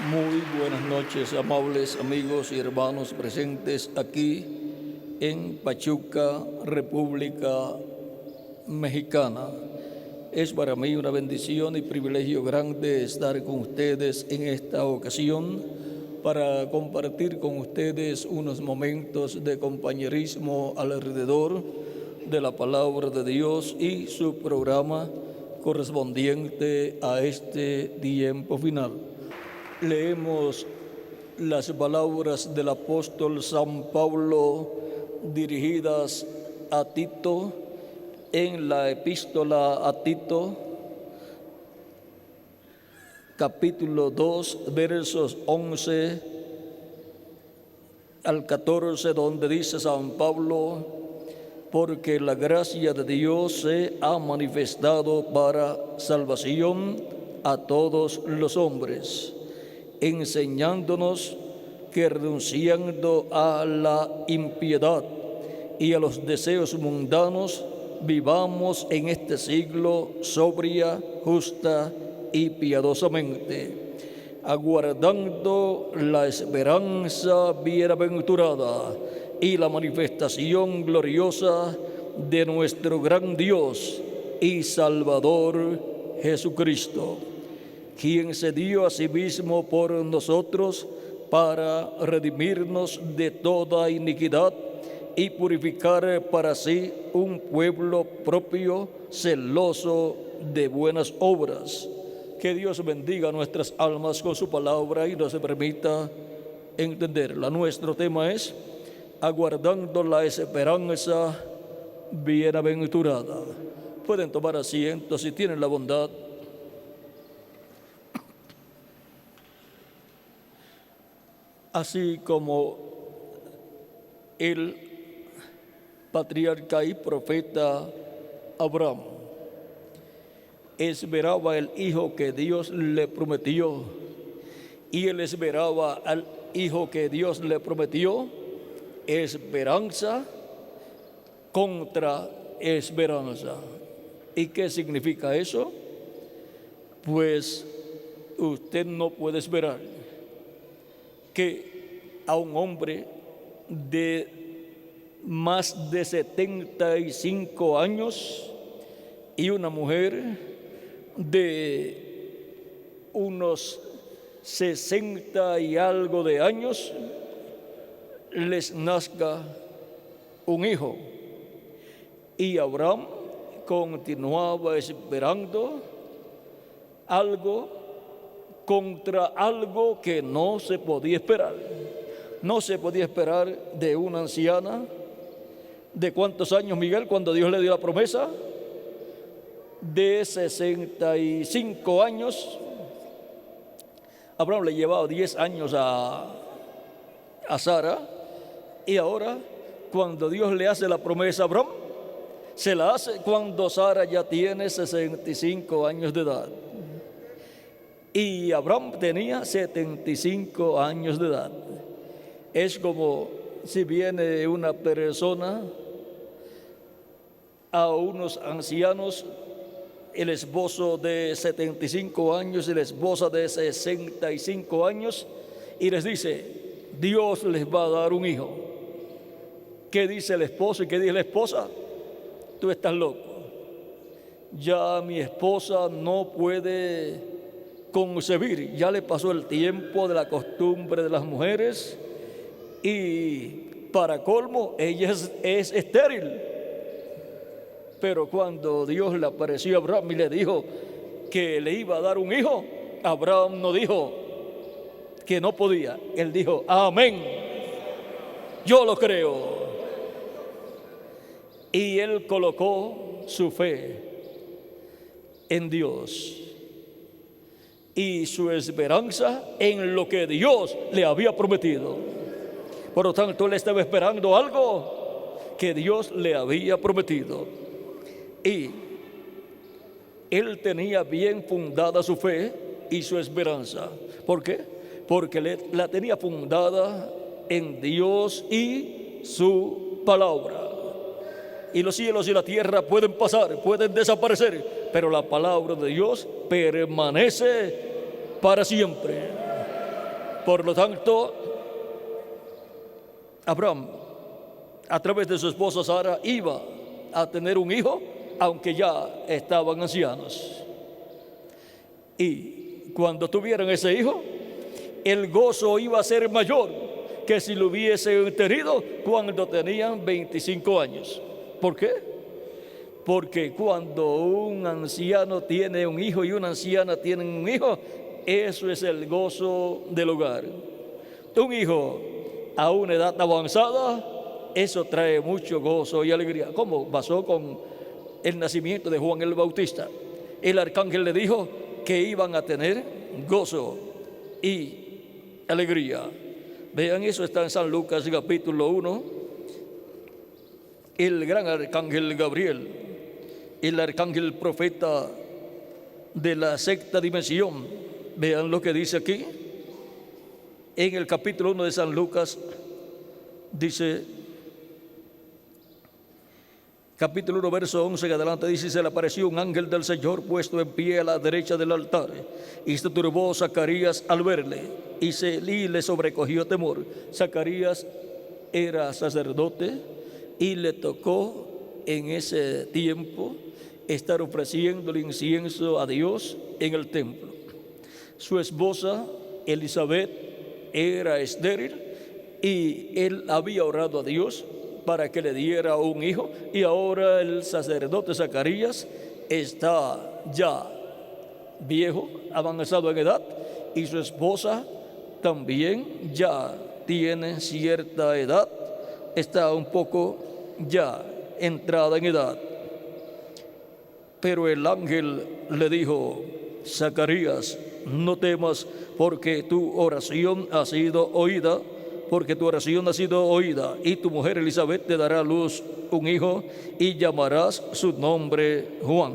Muy buenas noches, amables amigos y hermanos presentes aquí en Pachuca, República Mexicana. Es para mí una bendición y privilegio grande estar con ustedes en esta ocasión para compartir con ustedes unos momentos de compañerismo alrededor de la palabra de Dios y su programa correspondiente a este tiempo final. Leemos las palabras del apóstol San Pablo dirigidas a Tito en la epístola a Tito, capítulo 2, versos 11 al 14, donde dice San Pablo: porque la gracia de Dios se ha manifestado para salvación a todos los hombres, enseñándonos que renunciando a la impiedad y a los deseos mundanos, vivamos en este siglo sobria, justa y piadosamente, aguardando la esperanza bienaventurada y la manifestación gloriosa de nuestro gran Dios y Salvador Jesucristo, quien se dio a sí mismo por nosotros para redimirnos de toda iniquidad y purificar para sí un pueblo propio, celoso de buenas obras. Que Dios bendiga nuestras almas con su palabra y nos permita entenderla. Nuestro tema es aguardando la esperanza bienaventurada. Pueden tomar asiento si tienen la bondad. Así como el patriarca y profeta Abraham esperaba el hijo que Dios le prometió, y él esperaba al hijo que Dios le prometió, esperanza contra esperanza. ¿Y qué significa eso? Pues usted no puede esperar que a un hombre de más de 75 años y una mujer de unos 60 y algo de años les nazca un hijo. Y Abraham continuaba esperando algo contra algo que no se podía esperar. No se podía esperar de una anciana. ¿De cuántos años, Miguel, cuando Dios le dio la promesa? De 65 años. Abraham le llevaba 10 años a Sara, y ahora, cuando Dios le hace la promesa a Abraham, se la hace cuando Sara ya tiene 65 años de edad. Y Abraham tenía 75 años de edad. Es como si viene una persona a unos ancianos, el esposo de 75 años y la esposa de 65 años, y les dice: Dios les va a dar un hijo. ¿Qué dice el esposo y qué dice la esposa? Tú estás loco. Ya mi esposa no puede concebir, ya le pasó el tiempo de la costumbre de las mujeres, y para colmo ella es estéril. Pero cuando Dios le apareció a Abraham y le dijo que le iba a dar un hijo, Abraham no dijo que no podía, él dijo: amén, yo lo creo. Y él colocó su fe en Dios y su esperanza en lo que Dios le había prometido. Por lo tanto, él estaba esperando algo que Dios le había prometido. Y él tenía bien fundada su fe y su esperanza. ¿Por qué? Porque la tenía fundada en Dios y su palabra. Y los cielos y la tierra pueden pasar, pueden desaparecer, pero la palabra de Dios permanece para siempre. Por lo tanto, Abraham, a través de su esposa Sara, iba a tener un hijo, aunque ya estaban ancianos. Y cuando tuvieran ese hijo, el gozo iba a ser mayor que si lo hubiesen tenido cuando tenían 25 años. ¿Por qué? Porque cuando un anciano tiene un hijo y una anciana tienen un hijo, eso es el gozo del hogar. Un hijo a una edad avanzada, eso trae mucho gozo y alegría. ¿Cómo pasó con el nacimiento de Juan el Bautista? El arcángel le dijo que iban a tener gozo y alegría. Vean, eso está en San Lucas capítulo 1. El gran arcángel Gabriel, el arcángel profeta de la sexta dimensión. Vean lo que dice aquí. En el capítulo 1 de San Lucas, dice, capítulo 1, verso 11 en adelante, dice: se le apareció un ángel del Señor puesto en pie a la derecha del altar, y se turbó Zacarías al verle, y le sobrecogió temor. Zacarías era sacerdote y le tocó en ese tiempo estar ofreciendo el incienso a Dios en el templo. Su esposa Elizabeth era estéril y él había orado a Dios para que le diera un hijo, y ahora el sacerdote Zacarías está ya viejo, avanzado en edad, y su esposa también ya tiene cierta edad, está un poco ya entrada en edad. Pero el ángel le dijo: Zacarías, no temas, porque tu oración ha sido oída, y tu mujer Elizabeth te dará a luz un hijo y llamarás su nombre Juan.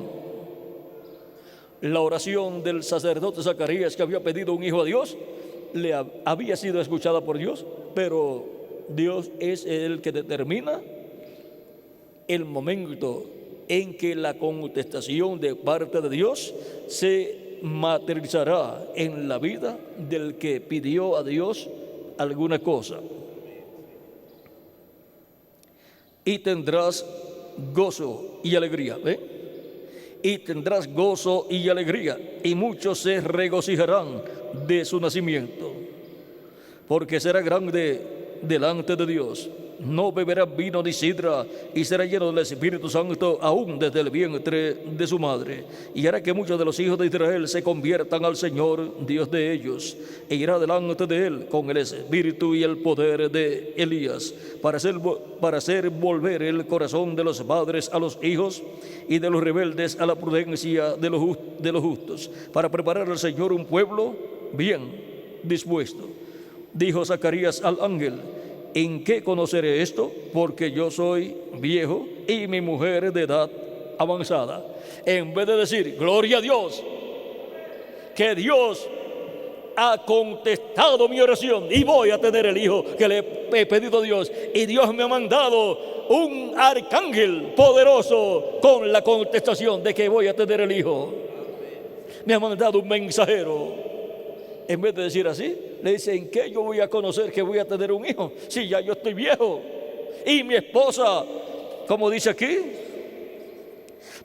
La oración del sacerdote Zacarías, que había pedido un hijo a Dios, había sido escuchada por Dios, pero Dios es el que determina el momento en que la contestación de parte de Dios se materializará en la vida del que pidió a Dios alguna cosa. Y tendrás gozo y alegría. Y tendrás gozo y alegría, y muchos se regocijarán de su nacimiento, porque será grande delante de Dios. No beberá vino ni sidra, y será lleno del Espíritu Santo aún desde el vientre de su madre. Y hará que muchos de los hijos de Israel se conviertan al Señor, Dios de ellos, e irá delante de él con el espíritu y el poder de Elías, para hacer volver el corazón de los padres a los hijos, y de los rebeldes a la prudencia de los justos, para preparar al Señor un pueblo bien dispuesto. Dijo Zacarías al ángel: ¿en qué conoceré esto? Porque yo soy viejo y mi mujer de edad avanzada. En vez de decir gloria a Dios, que Dios ha contestado mi oración y voy a tener el hijo que le he pedido a Dios, y Dios me ha mandado un arcángel poderoso con la contestación de que voy a tener el hijo, me ha mandado un mensajero. En vez de decir así, le dice: ¿en qué yo voy a conocer que voy a tener un hijo si ya yo estoy viejo? Y mi esposa, como dice aquí,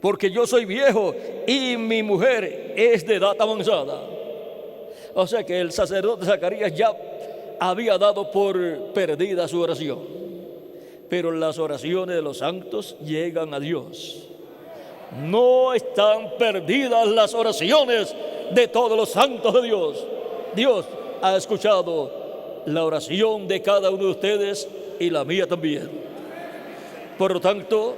porque yo soy viejo y mi mujer es de edad avanzada. O sea que el sacerdote Zacarías ya había dado por perdida su oración. Pero las oraciones de los santos llegan a Dios. No están perdidas las oraciones de todos los santos de Dios. Dios ha escuchado la oración de cada uno de ustedes y la mía también. Por lo tanto,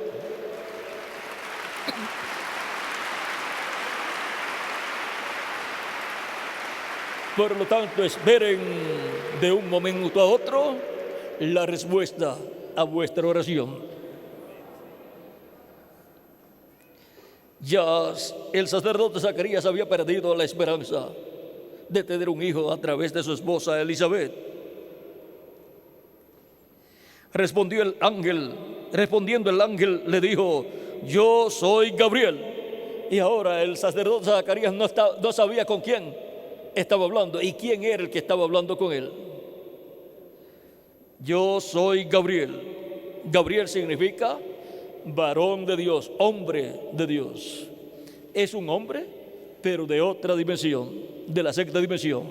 esperen de un momento a otro la respuesta a vuestra oración. Ya el sacerdote Zacarías había perdido la esperanza de tener un hijo a través de su esposa Elizabeth. Respondiendo el ángel le dijo: yo soy Gabriel. Y ahora el sacerdote Zacarías no sabía con quién estaba hablando. ¿Y quién era el que estaba hablando con él? Yo soy Gabriel. Gabriel significa varón de Dios, hombre de Dios. Es un hombre, pero de otra dimensión, de la sexta dimensión.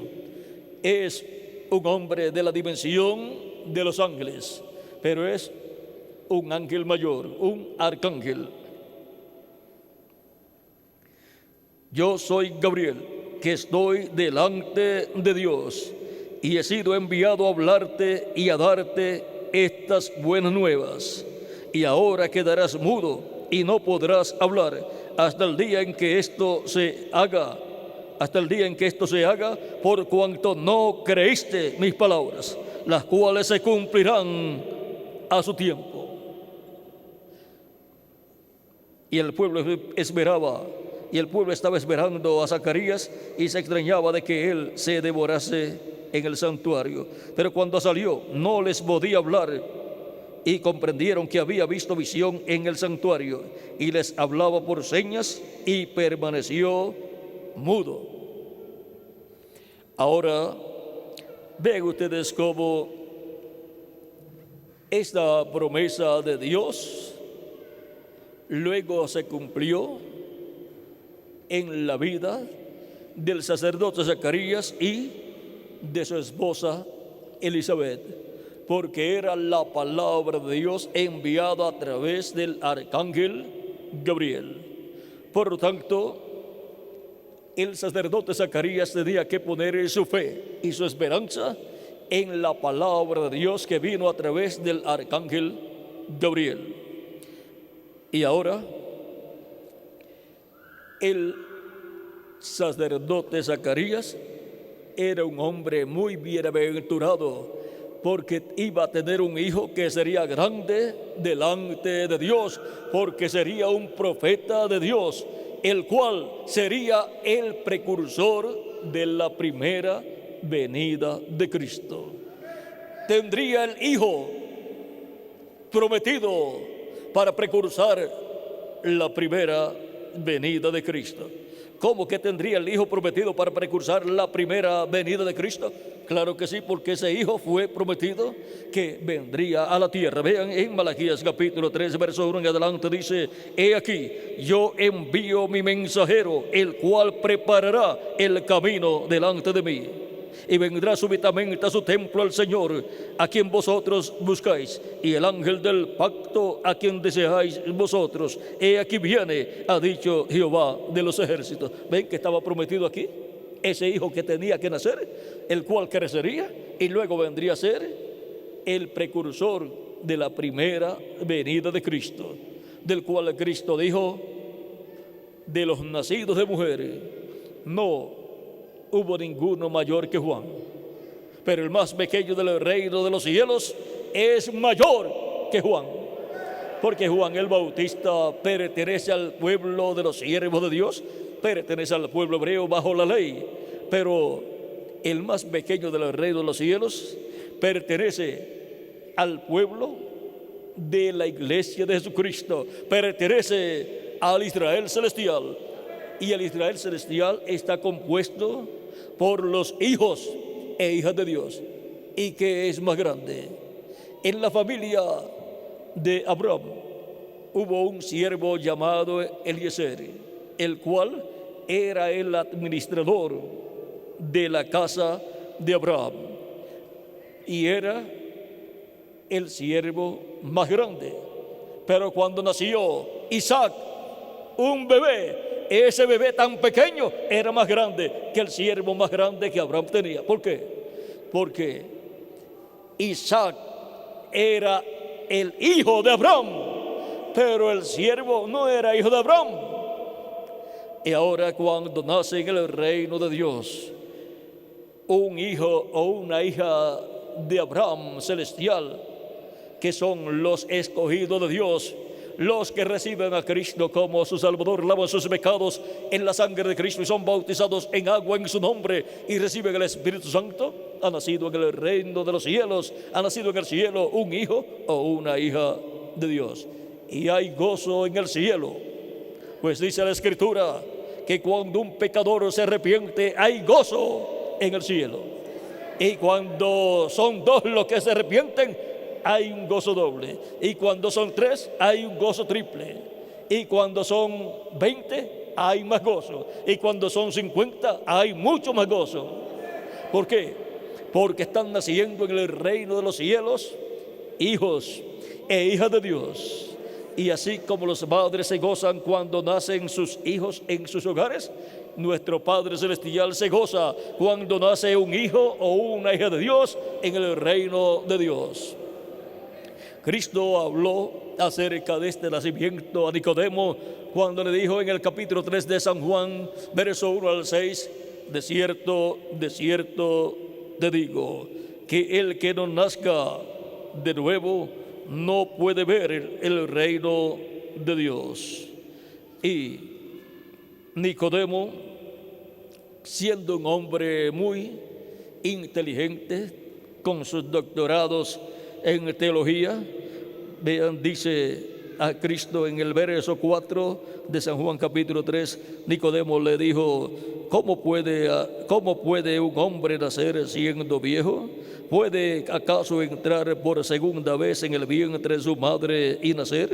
Es un hombre de la dimensión de los ángeles, pero es un ángel mayor, un arcángel. Yo soy Gabriel, que estoy delante de Dios y he sido enviado a hablarte y a darte estas buenas nuevas. Y ahora quedarás mudo y no podrás hablar hasta el día en que esto se haga. Hasta el día en que esto se haga, por cuanto no creíste mis palabras, las cuales se cumplirán a su tiempo. Y el pueblo esperaba, y el pueblo estaba esperando a Zacarías y se extrañaba de que él se devorase en el santuario. Pero cuando salió, no les podía hablar y comprendieron que había visto visión en el santuario y les hablaba por señas y permaneció mudo. Ahora, vean ustedes cómo esta promesa de Dios luego se cumplió en la vida del sacerdote Zacarías y de su esposa Elizabeth, porque era la palabra de Dios enviada a través del arcángel Gabriel. Por lo tanto, el sacerdote Zacarías tenía que poner su fe y su esperanza en la palabra de Dios que vino a través del arcángel Gabriel. Y ahora, el sacerdote Zacarías era un hombre muy bienaventurado, porque iba a tener un hijo que sería grande delante de Dios, porque sería un profeta de Dios, el cual sería el precursor de la primera venida de Cristo. Tendría el hijo prometido para precursar la primera venida de Cristo. ¿Cómo que tendría el hijo prometido para precursar la primera venida de Cristo? Claro que sí, porque ese hijo fue prometido que vendría a la tierra. Vean en Malaquías capítulo 3, verso 1 en adelante, dice: he aquí, yo envío mi mensajero, el cual preparará el camino delante de mí. Y vendrá súbitamente a su templo el Señor, a quien vosotros buscáis, y el ángel del pacto, a quien deseáis vosotros. He aquí viene, ha dicho Jehová de los ejércitos. ¿Ven que estaba prometido aquí? Ese hijo que tenía que nacer, el cual crecería y luego vendría a ser el precursor de la primera venida de Cristo, del cual Cristo dijo: de los nacidos de mujeres no hubo ninguno mayor que Juan, pero el más pequeño del reino de los cielos es mayor que Juan, porque Juan el Bautista pertenece al pueblo de los siervos de Dios, pertenece al pueblo hebreo bajo la ley, pero el más pequeño del reino de los cielos pertenece al pueblo de la iglesia de Jesucristo, pertenece al Israel celestial, y el Israel celestial está compuesto por los hijos e hijas de Dios. ¿Y qué es más grande? En la familia de Abraham hubo un siervo llamado Eliezer, el cual era el administrador de la casa de Abraham, y era el siervo más grande. Pero cuando nació Isaac, un bebé, ese bebé tan pequeño era más grande que el siervo más grande que Abraham tenía. ¿Por qué? Porque Isaac era el hijo de Abraham, pero el siervo no era hijo de Abraham. Y ahora, cuando nace en el reino de Dios un hijo o una hija de Abraham celestial, que son los escogidos de Dios, los que reciben a Cristo como su Salvador, lavan sus pecados en la sangre de Cristo y son bautizados en agua en su nombre y reciben el Espíritu Santo, ha nacido en el reino de los cielos, ha nacido en el cielo un hijo o una hija de Dios. Y hay gozo en el cielo, pues dice la Escritura que cuando un pecador se arrepiente hay gozo en el cielo. Y cuando son dos los que se arrepienten, hay un gozo doble. Y cuando son tres, hay un gozo triple. Y cuando son 20, hay más gozo. Y cuando son 50, hay mucho más gozo. ¿Por qué? Porque están naciendo en el reino de los cielos hijos e hijas de Dios. Y así como los padres se gozan cuando nacen sus hijos en sus hogares, nuestro Padre Celestial se goza cuando nace un hijo o una hija de Dios en el reino de Dios. Cristo habló acerca de este nacimiento a Nicodemo cuando le dijo en el capítulo 3 de San Juan, verso 1 al 6, de cierto, te digo, que el que no nazca de nuevo no puede ver el reino de Dios. Y Nicodemo, siendo un hombre muy inteligente, con sus doctorados en teología, vean, dice a Cristo en el verso 4 de San Juan capítulo 3, Nicodemo le dijo, ¿cómo puede un hombre nacer siendo viejo? ¿Puede acaso entrar por segunda vez en el vientre de su madre y nacer?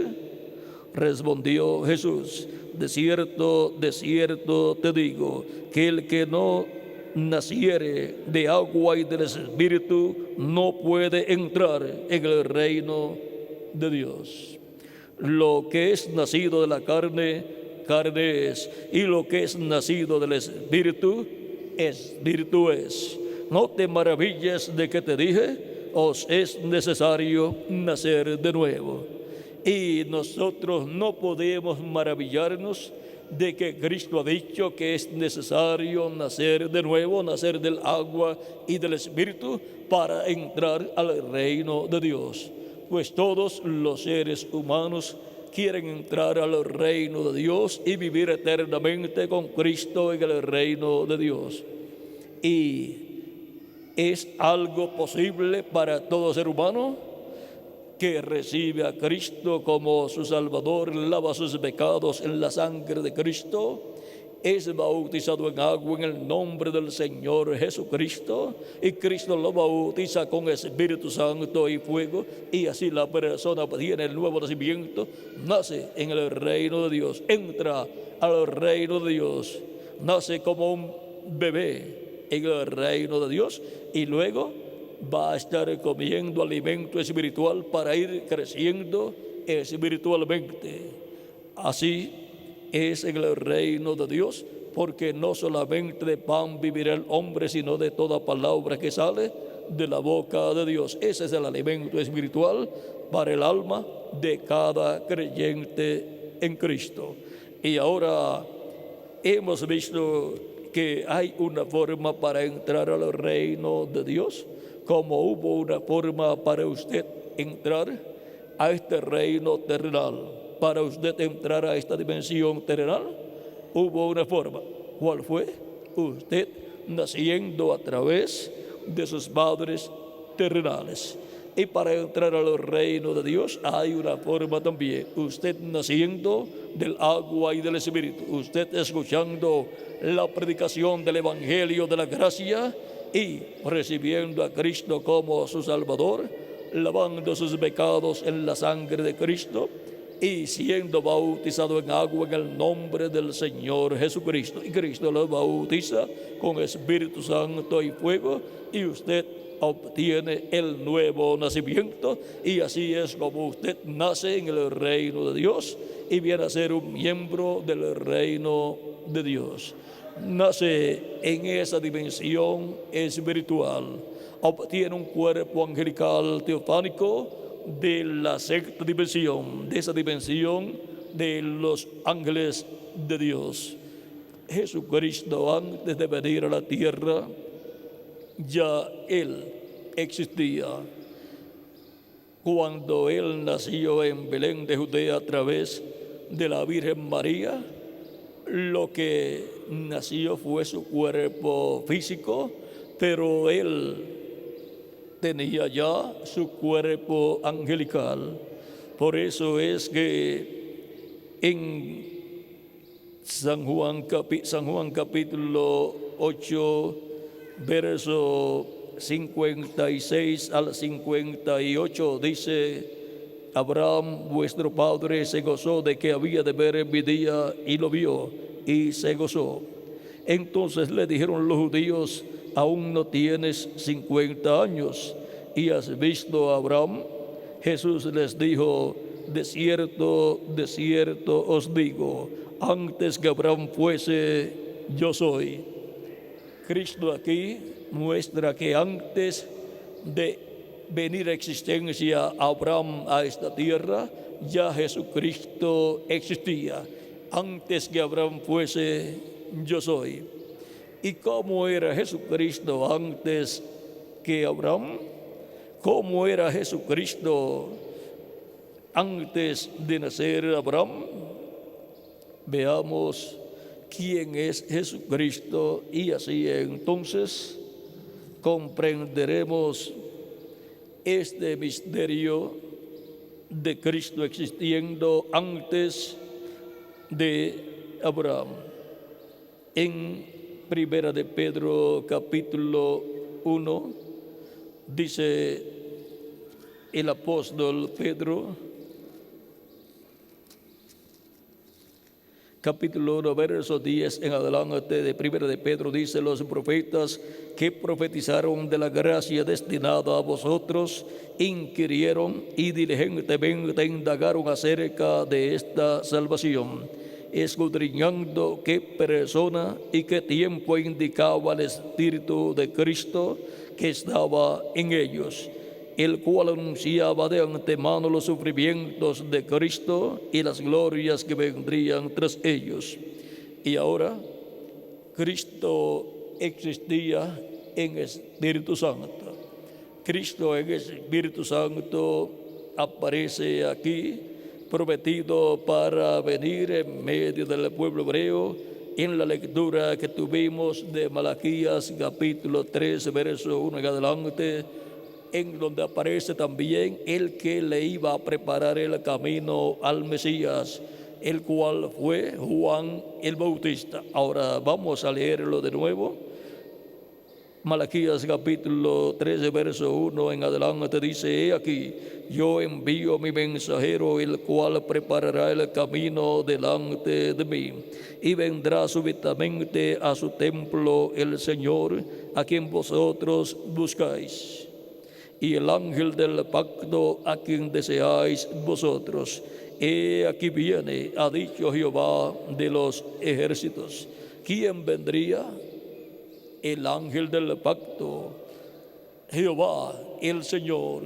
Respondió Jesús, de cierto, te digo, que el que no naciere de agua y del Espíritu no puede entrar en el reino de Dios. Lo que es nacido de la carne, carne es, y lo que es nacido del Espíritu, Espíritu es. No te maravilles de que te dije, os es necesario nacer de nuevo. Y nosotros no podemos maravillarnos de que Cristo ha dicho que es necesario nacer de nuevo, nacer del agua y del Espíritu para entrar al reino de Dios. Pues todos los seres humanos quieren entrar al reino de Dios y vivir eternamente con Cristo en el reino de Dios. Y es algo posible para todo ser humano que recibe a Cristo como su Salvador, lava sus pecados en la sangre de Cristo, es bautizado en agua en el nombre del Señor Jesucristo, y Cristo lo bautiza con Espíritu Santo y fuego, y así la persona tiene el nuevo nacimiento, nace en el reino de Dios, entra al reino de Dios, nace como un bebé en el reino de Dios, y luego va a estar comiendo alimento espiritual para ir creciendo espiritualmente. Así es en el reino de Dios, porque no solamente de pan vivirá el hombre, sino de toda palabra que sale de la boca de Dios. Ese es el alimento espiritual para el alma de cada creyente en Cristo. Y ahora hemos visto que hay una forma para entrar al reino de Dios, como hubo una forma para usted entrar a este reino terrenal. Para usted entrar a esta dimensión terrenal, hubo una forma. ¿Cuál fue? Usted naciendo a través de sus padres terrenales. Y para entrar al reino de Dios hay una forma también. Usted naciendo del agua y del Espíritu. Usted escuchando la predicación del Evangelio de la gracia y recibiendo a Cristo como su Salvador, lavando sus pecados en la sangre de Cristo y siendo bautizado en agua en el nombre del Señor Jesucristo. Y Cristo lo bautiza con Espíritu Santo y fuego, y usted obtiene el nuevo nacimiento, y así es como usted nace en el reino de Dios y viene a ser un miembro del reino de Dios. Nace en esa dimensión espiritual, obtiene un cuerpo angelical teofánico de la sexta dimensión, de esa dimensión de los ángeles de Dios. Jesucristo, antes de venir a la tierra, ya Él existía. Cuando Él nació en Belén de Judea a través de la Virgen María, lo que nació fue su cuerpo físico, pero Él tenía ya su cuerpo angelical. Por eso es que en San Juan capítulo 8, verso 56 al 58 dice: Abraham, vuestro padre, se gozó de que había de ver mi día y lo vio y se gozó. Entonces le dijeron los judíos: aún no tienes 50 años y has visto a Abraham. Jesús les dijo: de cierto, de cierto os digo, antes que Abraham fuese, yo soy. Cristo aquí muestra que antes de venir a existencia Abraham a esta tierra, ya Jesucristo existía. Antes que Abraham fuese, yo soy. ¿Y cómo era Jesucristo antes que Abraham? ¿Cómo era Jesucristo antes de nacer Abraham? Veamos quién es Jesucristo y así entonces comprenderemos este misterio de Cristo existiendo antes de Abraham. En Primera de Pedro capítulo 1 dice el apóstol Pedro, capítulo 1, verso 10 en adelante de Primera de Pedro, dice: los profetas que profetizaron de la gracia destinada a vosotros inquirieron y diligentemente indagaron acerca de esta salvación, escudriñando qué persona y qué tiempo indicaba el Espíritu de Cristo que estaba en ellos, el cual anunciaba de antemano los sufrimientos de Cristo y las glorias que vendrían tras ellos. Y ahora Cristo existía en Espíritu Santo. Cristo en Espíritu Santo aparece aquí, prometido para venir en medio del pueblo hebreo, en la lectura que tuvimos de Malaquías capítulo 3, verso 1 en adelante, en donde aparece también el que le iba a preparar el camino al Mesías, el cual fue Juan el Bautista. Ahora vamos a leerlo de nuevo. Malaquías capítulo 13, verso 1 en adelante dice: he aquí, yo envío mi mensajero, el cual preparará el camino delante de mí. Y vendrá súbitamente a su templo el Señor, a quien vosotros buscáis. Y el ángel del pacto, a quien deseáis vosotros, he aquí viene, ha dicho Jehová de los ejércitos. ¿Quién vendría? El ángel del pacto, Jehová, el Señor,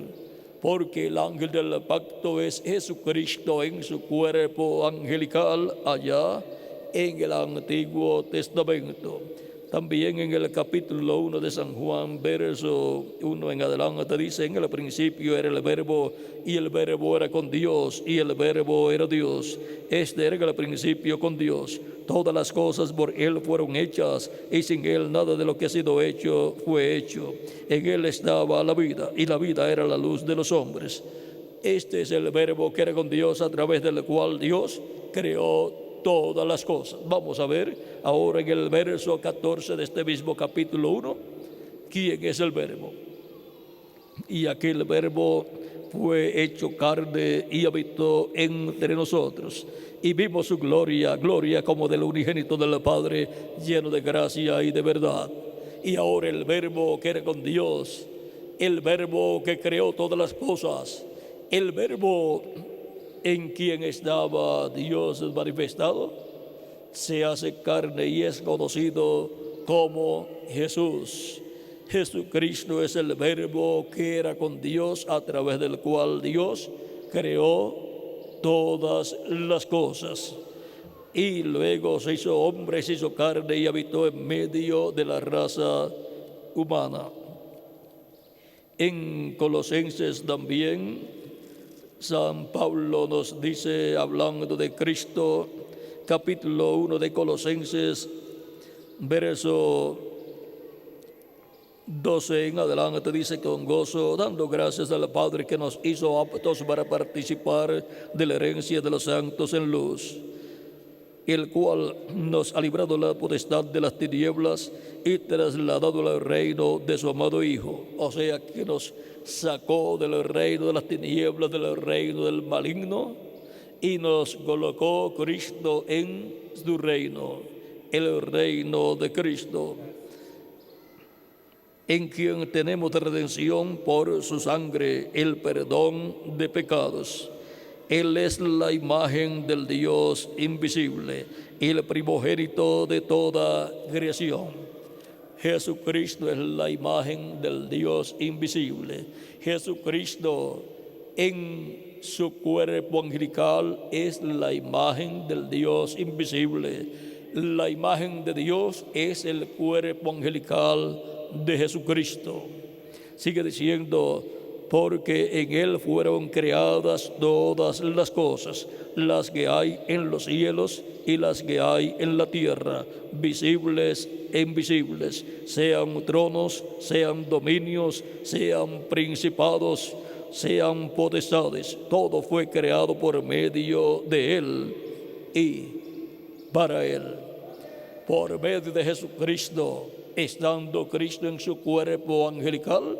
porque el ángel del pacto es Jesucristo en su cuerpo angelical allá en el Antiguo Testamento. También en el capítulo 1 de San Juan, verso 1 en adelante, dice: en el principio era el verbo, y el verbo era con Dios, y el verbo era Dios. Este era en el principio con Dios. Todas las cosas por Él fueron hechas, y sin Él nada de lo que ha sido hecho fue hecho. En Él estaba la vida, y la vida era la luz de los hombres. Este es el verbo que era con Dios, a través del cual Dios creó todas las cosas. Vamos a ver ahora en el verso 14 de este mismo capítulo 1, ¿quién es el verbo? Y aquel verbo fue hecho carne y habitó entre nosotros. Y vimos su gloria, gloria como del unigénito del Padre, lleno de gracia y de verdad. Y ahora el verbo que era con Dios, el verbo que creó todas las cosas, el verbo en quien estaba Dios manifestado, se hace carne y es conocido como Jesús. Jesucristo es el verbo que era con Dios, a través del cual Dios creó todas las cosas. Y luego se hizo hombre, se hizo carne y habitó en medio de la raza humana. En Colosenses también San Pablo nos dice, hablando de Cristo, capítulo 1 de Colosenses, verso 12 en adelante, dice: con gozo, dando gracias al Padre que nos hizo aptos para participar de la herencia de los santos en luz, el cual nos ha librado de la potestad de las tinieblas y trasladado al reino de su amado Hijo. O sea, que nos sacó del reino de las tinieblas, del reino del maligno, y nos colocó Cristo en su reino, el reino de Cristo, en quien tenemos redención por su sangre, el perdón de pecados. Él es la imagen del Dios invisible, el primogénito de toda creación. Jesucristo es la imagen del Dios invisible. Jesucristo en su cuerpo angelical es la imagen del Dios invisible. La imagen de Dios es el cuerpo angelical de Jesucristo. Sigue diciendo, porque en Él fueron creadas todas las cosas, las que hay en los cielos y las que hay en la tierra, visibles e invisibles, sean tronos, sean dominios, sean principados, sean potestades. Todo fue creado por medio de Él y para Él. Por medio de Jesucristo, estando Cristo en su cuerpo angelical,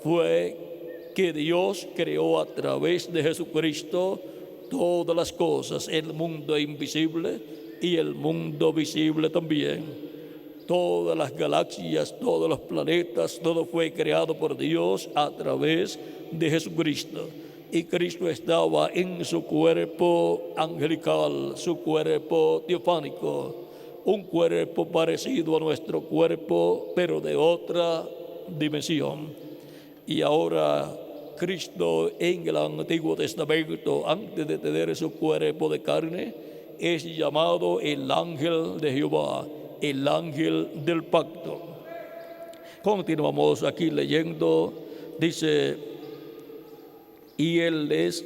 fue que Dios creó a través de Jesucristo todas las cosas, el mundo invisible y el mundo visible también. Todas las galaxias, todos los planetas, todo fue creado por Dios a través de Jesucristo. Y Cristo estaba en su cuerpo angelical, su cuerpo teofánico, un cuerpo parecido a nuestro cuerpo, pero de otra dimensión. Y ahora Cristo en el Antiguo Testamento, antes de tener su cuerpo de carne, es llamado el ángel de Jehová, el ángel del pacto. Continuamos aquí leyendo, dice, y Él es,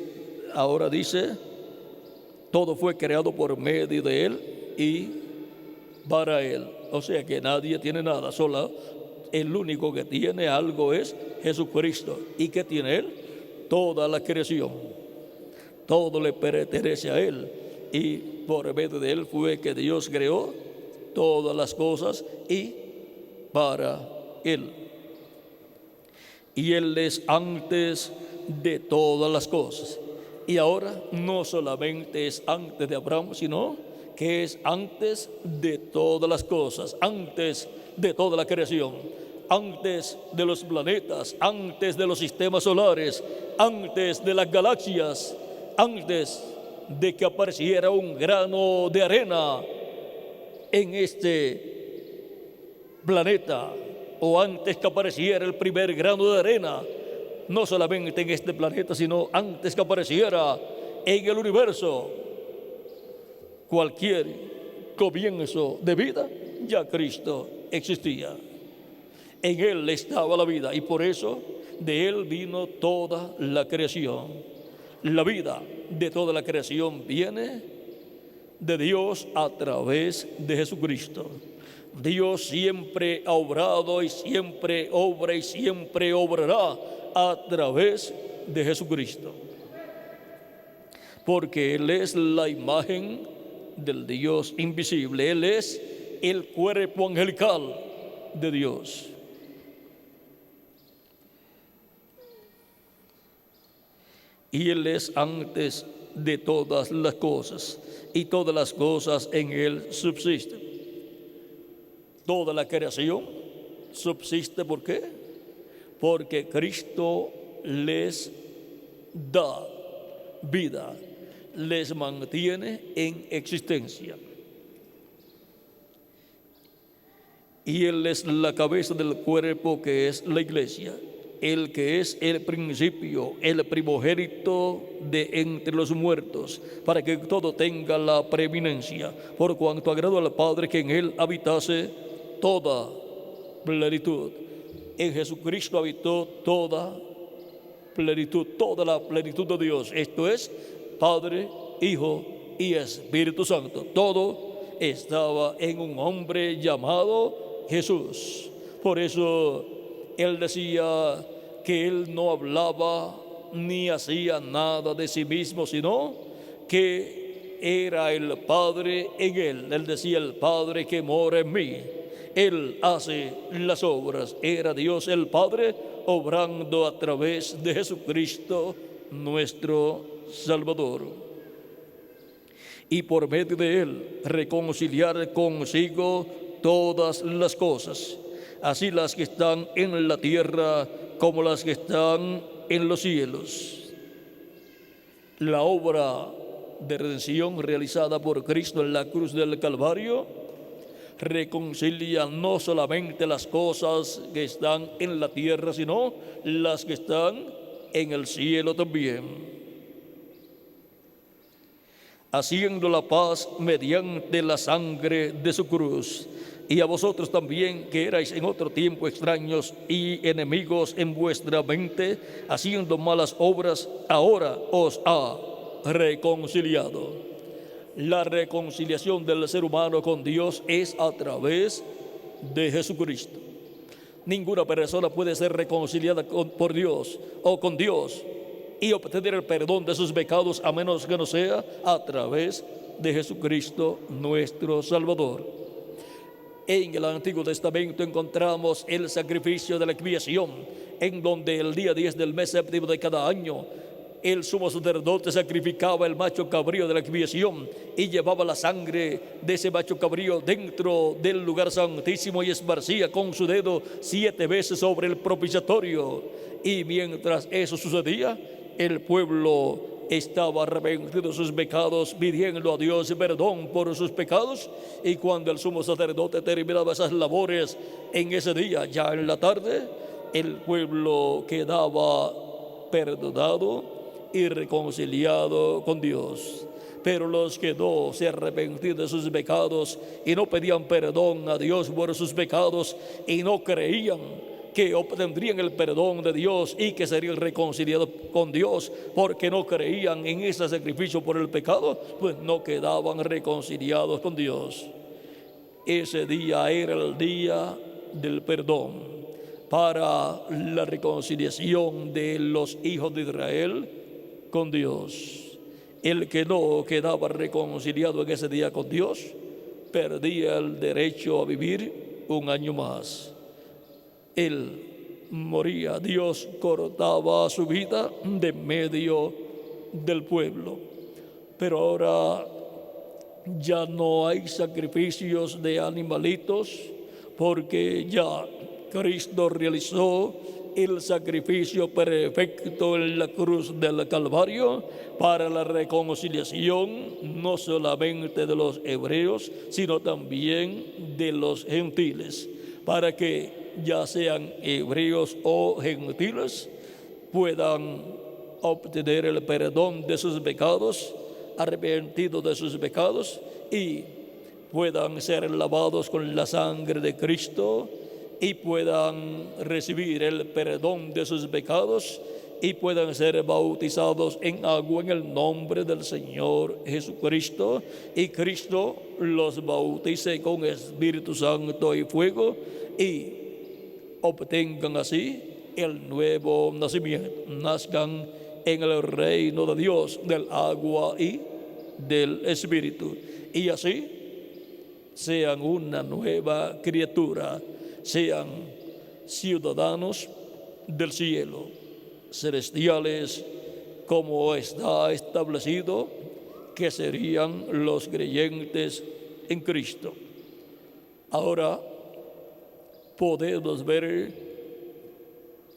ahora dice, todo fue creado por medio de Él y para Él. O sea que nadie tiene nada, solo el único que tiene algo es Jesucristo. ¿Y qué tiene Él? Toda la creación. Todo le pertenece a Él. Y por medio de Él fue que Dios creó todas las cosas y para Él. Y Él es antes de todas las cosas. Y ahora no solamente es antes de Abraham, sino que es antes de todas las cosas, antes de toda la creación, antes de los planetas, antes de los sistemas solares, antes de las galaxias, antes de que apareciera un grano de arena en este planeta, o antes que apareciera el primer grano de arena, no solamente en este planeta, sino antes que apareciera en el universo cualquier comienzo de vida, ya Cristo existía. En Él estaba la vida y por eso de Él vino toda la creación. La vida de toda la creación viene de Dios a través de Jesucristo. Dios siempre ha obrado y siempre obra y siempre obrará a través de Jesucristo. Porque Él es la imagen del Dios invisible. Él es el cuerpo angelical de Dios. Y Él es antes de todas las cosas, y todas las cosas en Él subsisten. Toda la creación subsiste, ¿por qué? Porque Cristo les da vida, les mantiene en existencia. Y Él es la cabeza del cuerpo que es la iglesia, el que es el principio, el primogénito de entre los muertos, para que todo tenga la preeminencia, por cuanto agradó al Padre que en Él habitase toda plenitud. En Jesucristo habitó toda plenitud, toda la plenitud de Dios. Esto es Padre, Hijo y Espíritu Santo. Todo estaba en un hombre llamado Jesús. Por eso Él decía que Él no hablaba ni hacía nada de sí mismo, sino que era el Padre en él. Él decía: el Padre que mora en mí, Él hace las obras. Era Dios el Padre obrando a través de Jesucristo, nuestro Salvador. Y por medio de Él reconciliar consigo todas las cosas, así las que están en la tierra como las que están en los cielos. La obra de redención realizada por Cristo en la cruz del Calvario reconcilia no solamente las cosas que están en la tierra, sino las que están en el cielo también, haciendo la paz mediante la sangre de su cruz. Y a vosotros también, que erais en otro tiempo extraños y enemigos en vuestra mente, haciendo malas obras, ahora os ha reconciliado. La reconciliación del ser humano con Dios es a través de Jesucristo. Ninguna persona puede ser reconciliada por Dios o con Dios y obtener el perdón de sus pecados a menos que no sea a través de Jesucristo, nuestro Salvador. En el Antiguo Testamento encontramos el sacrificio de la expiación, en donde el día 10 del mes séptimo de cada año el sumo sacerdote sacrificaba el macho cabrío de la expiación y llevaba la sangre de ese macho cabrío dentro del lugar santísimo y esparcía con su dedo 7 veces sobre el propiciatorio. Y mientras eso sucedía, el pueblo estaba arrepentido de sus pecados, pidiendo a Dios perdón por sus pecados. Y cuando el sumo sacerdote terminaba esas labores en ese día, ya en la tarde, el pueblo quedaba perdonado y reconciliado con Dios. Pero los que no se arrepentían de sus pecados y no pedían perdón a Dios por sus pecados y no creían que obtendrían el perdón de Dios y que serían reconciliados con Dios, porque no creían en ese sacrificio por el pecado, pues no quedaban reconciliados con Dios. Ese día era el día del perdón para la reconciliación de los hijos de Israel con Dios. El que no quedaba reconciliado en ese día con Dios perdía el derecho a vivir un año más. Él moría, Dios cortaba su vida de medio del pueblo. Pero ahora ya no hay sacrificios de animalitos, porque ya Cristo realizó el sacrificio perfecto en la cruz del Calvario para la reconciliación no solamente de los hebreos, sino también de los gentiles, para que ya sean hebreos o gentiles puedan obtener el perdón de sus pecados, arrepentidos de sus pecados, y puedan ser lavados con la sangre de Cristo y puedan recibir el perdón de sus pecados y puedan ser bautizados en agua en el nombre del Señor Jesucristo, y Cristo los bautice con Espíritu Santo y fuego y obtengan así el nuevo nacimiento, nazcan en el reino de Dios del agua y del Espíritu, y así sean una nueva criatura, sean ciudadanos del cielo, celestiales, como está establecido que serían los creyentes en Cristo. Ahora podemos ver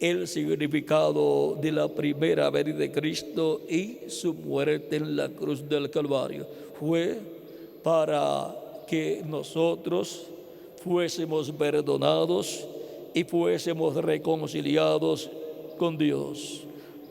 el significado de la primera venida de Cristo y su muerte en la cruz del Calvario. Fue para que nosotros fuésemos perdonados y fuésemos reconciliados con Dios.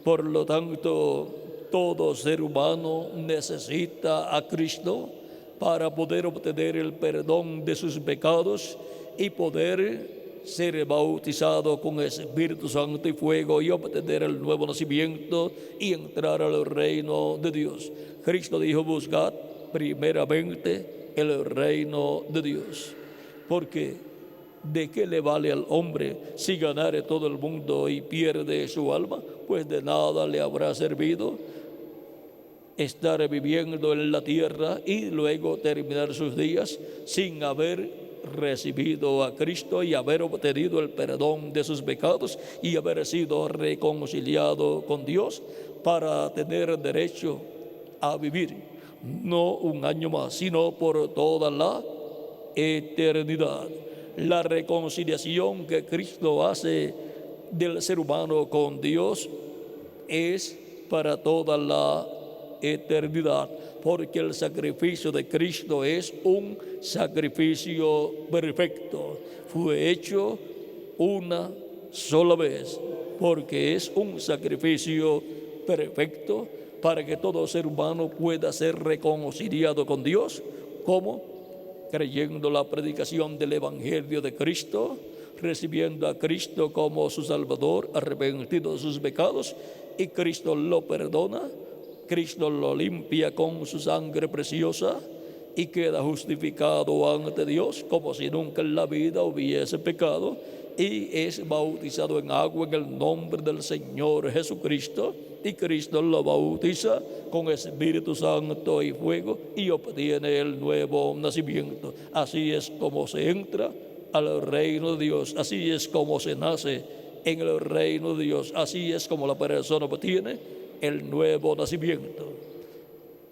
Por lo tanto, todo ser humano necesita a Cristo para poder obtener el perdón de sus pecados y poder ser bautizado con Espíritu Santo y fuego y obtener el nuevo nacimiento y entrar al reino de Dios. Cristo dijo: buscad primeramente el reino de Dios. Porque ¿de qué le vale al hombre si ganare todo el mundo y pierde su alma? Pues de nada le habrá servido estar viviendo en la tierra y luego terminar sus días sin haber recibido a Cristo y haber obtenido el perdón de sus pecados y haber sido reconciliado con Dios para tener derecho a vivir, no un año más, sino por toda la eternidad. La reconciliación que Cristo hace del ser humano con Dios es para toda la eternidad, porque el sacrificio de Cristo es un sacrificio perfecto. Fue hecho una sola vez, porque es un sacrificio perfecto para que todo ser humano pueda ser reconciliado con Dios, como creyendo la predicación del Evangelio de Cristo, recibiendo a Cristo como su Salvador, arrepentido de sus pecados, y Cristo lo perdona, Cristo lo limpia con su sangre preciosa y queda justificado ante Dios como si nunca en la vida hubiese pecado, y es bautizado en agua en el nombre del Señor Jesucristo, y Cristo lo bautiza con Espíritu Santo y fuego y obtiene el nuevo nacimiento. Así es como se entra al reino de Dios, así es como se nace en el reino de Dios, así es como la persona obtiene el nuevo nacimiento.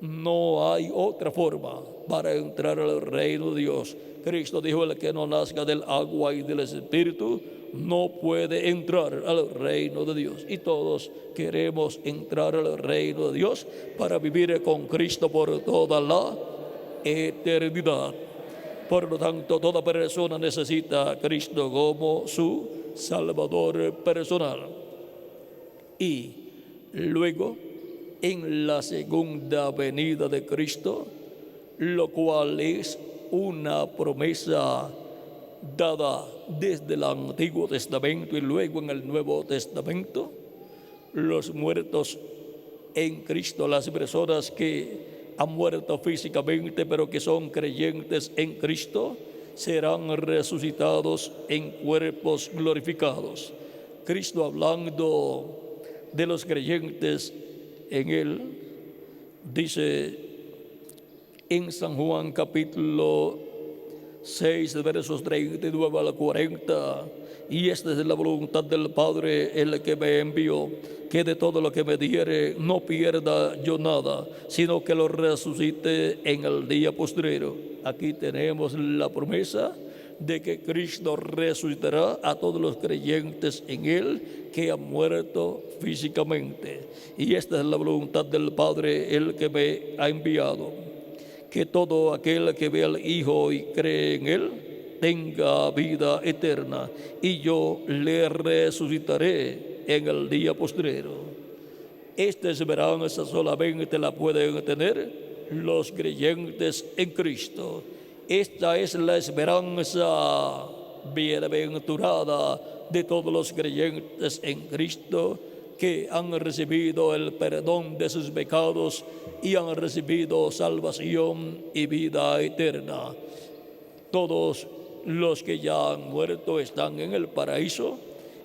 No hay otra forma para entrar al reino de Dios. Cristo dijo: el que no nazca del agua y del Espíritu no puede entrar al reino de Dios. Y todos queremos entrar al reino de Dios para vivir con Cristo por toda la eternidad. Por lo tanto, toda persona necesita a Cristo como su Salvador personal. Y luego, en la segunda venida de Cristo, lo cual es una promesa dada desde el Antiguo Testamento y luego en el Nuevo Testamento, los muertos en Cristo, las personas que han muerto físicamente pero que son creyentes en Cristo, serán resucitados en cuerpos glorificados. Cristo, hablando de los creyentes en Él, dice en San Juan capítulo 6, versos 39 al 40, y esta es la voluntad del Padre, el que me envió, que de todo lo que me diere no pierda yo nada, sino que lo resucite en el día postrero. Aquí tenemos la promesa de que Cristo resucitará a todos los creyentes en Él que han muerto físicamente. Y esta es la voluntad del Padre, el que me ha enviado, que todo aquel que ve al Hijo y cree en Él tenga vida eterna, y yo le resucitaré en el día postrero. Esta esperanza solamente la pueden tener los creyentes en Cristo. Esta es la esperanza bienaventurada de todos los creyentes en Cristo, que han recibido el perdón de sus pecados y han recibido salvación y vida eterna. Todos los que ya han muerto están en el paraíso,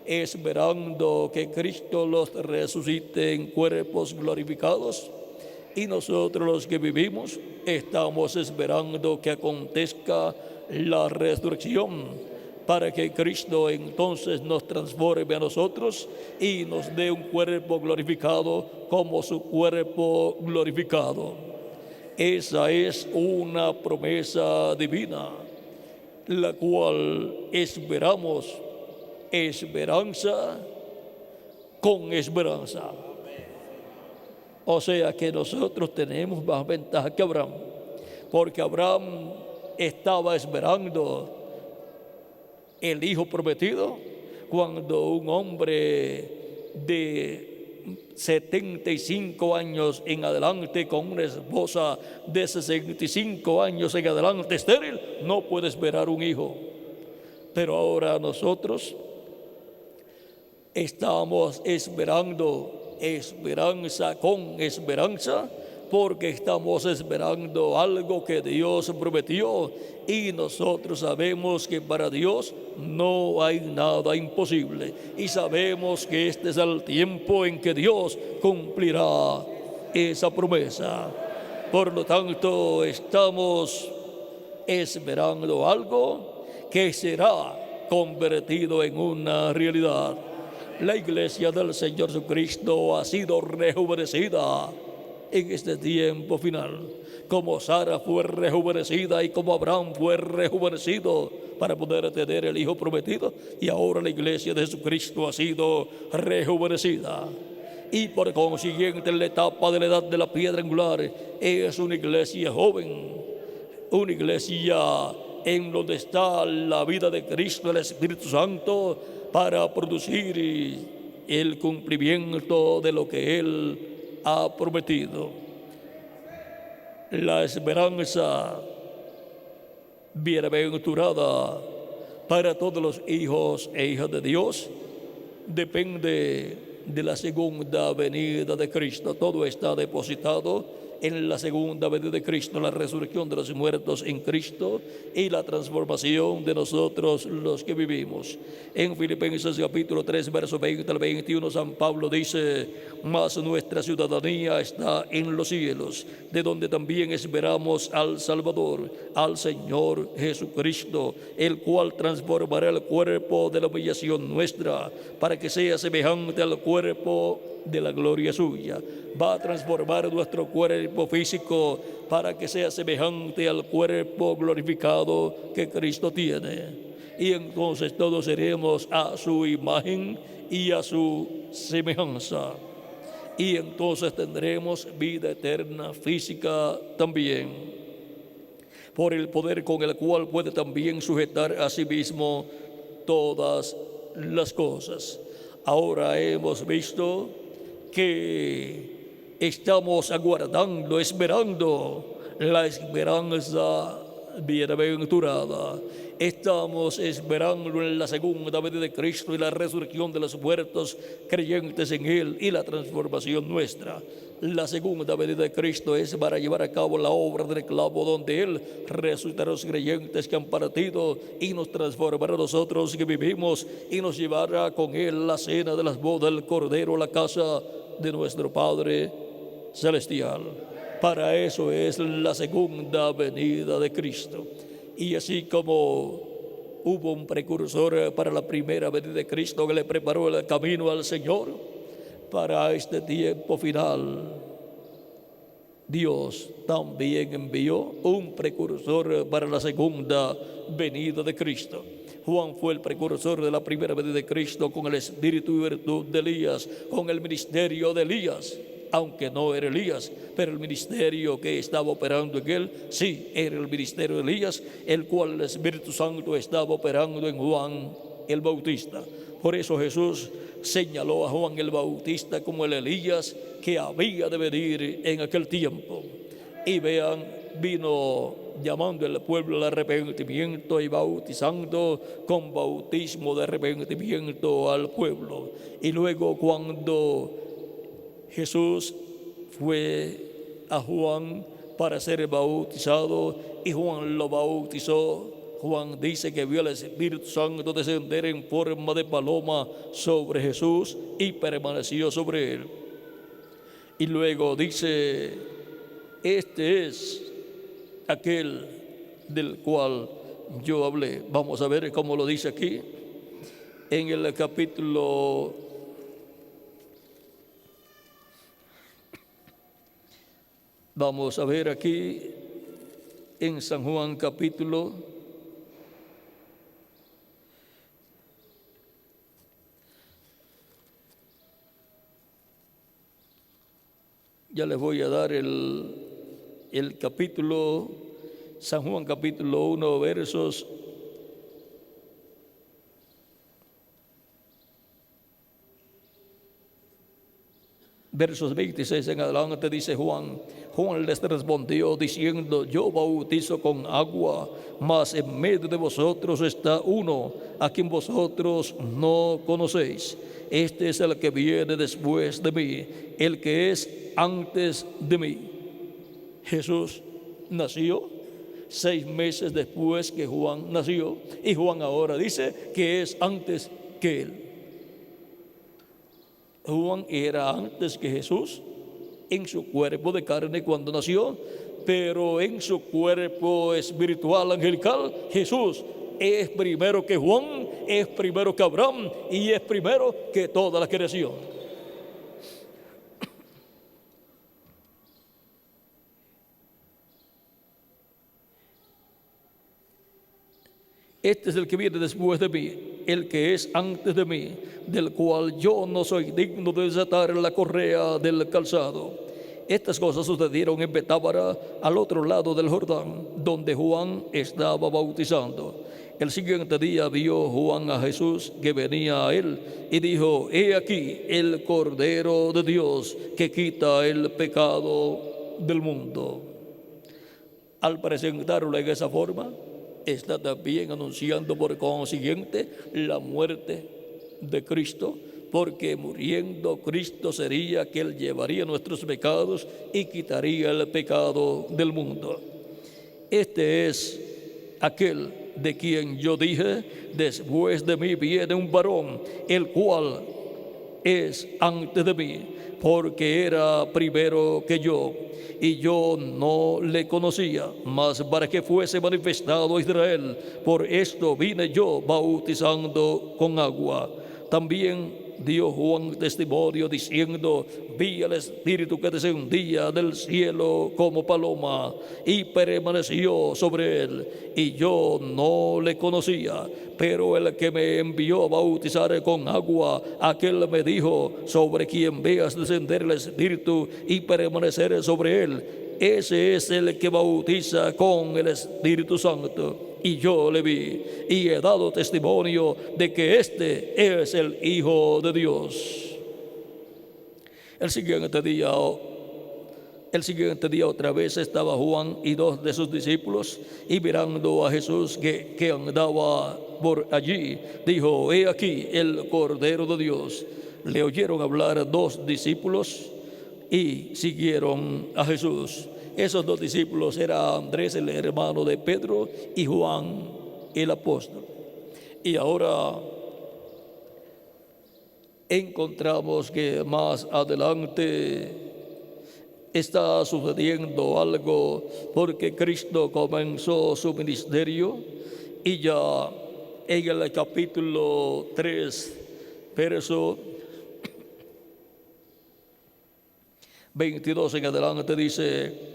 esperando que Cristo los resucite en cuerpos glorificados, y nosotros los que vivimos estamos esperando que acontezca la resurrección, para que Cristo entonces nos transforme a nosotros y nos dé un cuerpo glorificado como su cuerpo glorificado. Esa es una promesa divina, la cual esperamos, esperanza con esperanza. O sea que nosotros tenemos más ventaja que Abraham, porque Abraham estaba esperando el hijo prometido cuando un hombre de 75 años en adelante con una esposa de 65 años en adelante estéril no puede esperar un hijo. Pero ahora nosotros estamos esperando esperanza con esperanza, porque estamos esperando algo que Dios prometió, y nosotros sabemos que para Dios no hay nada imposible, y sabemos que este es el tiempo en que Dios cumplirá esa promesa. Por lo tanto, estamos esperando algo que será convertido en una realidad. La iglesia del Señor Jesucristo ha sido rejuvenecida en este tiempo final, como Sara fue rejuvenecida y como Abraham fue rejuvenecido para poder tener el hijo prometido, y ahora la iglesia de Jesucristo ha sido rejuvenecida. Y por consiguiente, la etapa de la edad de la piedra angular es una iglesia joven, una iglesia en donde está la vida de Cristo, el Espíritu Santo, para producir el cumplimiento de lo que Él ha prometido. La esperanza bienaventurada para todos los hijos e hijas de Dios depende de la segunda venida de Cristo. Todo está depositado en la segunda venida de Cristo, la resurrección de los muertos en Cristo y la transformación de nosotros los que vivimos. En Filipenses capítulo 3, verso 20 al 21, San Pablo dice: mas nuestra ciudadanía está en los cielos, de donde también esperamos al Salvador, al Señor Jesucristo, el cual transformará el cuerpo de la humillación nuestra, para que sea semejante al cuerpo de la gloria suya. Va a transformar nuestro cuerpo físico para que sea semejante al cuerpo glorificado que Cristo tiene. Y entonces todos seremos a su imagen y a su semejanza. Y entonces tendremos vida eterna física también, por el poder con el cual puede también sujetar a sí mismo todas las cosas. Ahora hemos visto que estamos aguardando, esperando la esperanza bienaventurada. Estamos esperando en la segunda venida de Cristo y la resurrección de los muertos creyentes en Él y la transformación nuestra. La segunda venida de Cristo es para llevar a cabo la obra del clavo, donde Él resucitará a los creyentes que han partido y nos transformará a nosotros que vivimos y nos llevará con Él la cena de las bodas del Cordero, la casa de nuestro Padre Celestial. Para eso es la segunda venida de Cristo. Y así como hubo un precursor para la primera venida de Cristo que le preparó el camino al Señor, para este tiempo final, Dios también envió un precursor para la segunda venida de Cristo. Juan fue el precursor de la primera venida de Cristo con el espíritu y virtud de Elías, con el ministerio de Elías, aunque no era Elías, pero el ministerio que estaba operando en él, sí, era el ministerio de Elías, el cual el Espíritu Santo estaba operando en Juan el Bautista. Por eso Jesús señaló a Juan el Bautista como el Elías que había de venir en aquel tiempo. Y vean, vino llamando al pueblo al arrepentimiento y bautizando con bautismo de arrepentimiento al pueblo. Y luego cuando Jesús fue a Juan para ser bautizado y Juan lo bautizó, Juan dice que vio al Espíritu Santo descender en forma de paloma sobre Jesús y permaneció sobre él. Y luego dice: este es aquel del cual yo hablé. Vamos a ver cómo lo dice aquí en el capítulo Vamos a ver aquí en San Juan capítulo ya les voy a dar el capítulo, San Juan capítulo 1, versos 26 en adelante. Dice Juan les respondió diciendo: yo bautizo con agua, mas en medio de vosotros está uno a quien vosotros no conocéis. Este es el que viene después de mí, el que es antes de mí. Jesús nació 6 meses después que Juan nació, y Juan ahora dice que es antes que él. Juan era antes que Jesús, en su cuerpo de carne cuando nació, pero en su cuerpo espiritual angelical, Jesús es primero que Juan, es primero que Abraham y es primero que toda la creación. Este es el que viene después de mí, el que es antes de mí, del cual yo no soy digno de desatar la correa del calzado. Estas cosas sucedieron en Betábara, al otro lado del Jordán, donde Juan estaba bautizando. El siguiente día vio Juan a Jesús que venía a él y dijo: he aquí el Cordero de Dios que quita el pecado del mundo. Al presentarlo en esa forma, está también anunciando por consiguiente la muerte de Cristo, porque muriendo Cristo sería que Él llevaría nuestros pecados y quitaría el pecado del mundo. Este es aquel de quien yo dije: después de mí viene un varón, el cual es antes de mí, porque era primero que yo, y yo no le conocía, mas para que fuese manifestado a Israel, por esto vine yo bautizando con agua. También dio Juan testimonio diciendo: vi al Espíritu que descendía del cielo como paloma y permaneció sobre él, y yo no le conocía. Pero el que me envió a bautizar con agua, aquel me dijo: sobre quien veas descender el Espíritu y permanecer sobre él, ese es el que bautiza con el Espíritu Santo. Y yo le vi y he dado testimonio de que este es el Hijo de Dios. El siguiente día otra vez estaba Juan y dos de sus discípulos, y mirando a Jesús que andaba por allí, dijo: he aquí el Cordero de Dios. Le oyeron hablar dos discípulos y siguieron a Jesús. Esos dos discípulos eran Andrés, el hermano de Pedro, y Juan, el apóstol. Y ahora encontramos que más adelante está sucediendo algo, porque Cristo comenzó su ministerio y ya en el capítulo 3, verso 22 en adelante dice,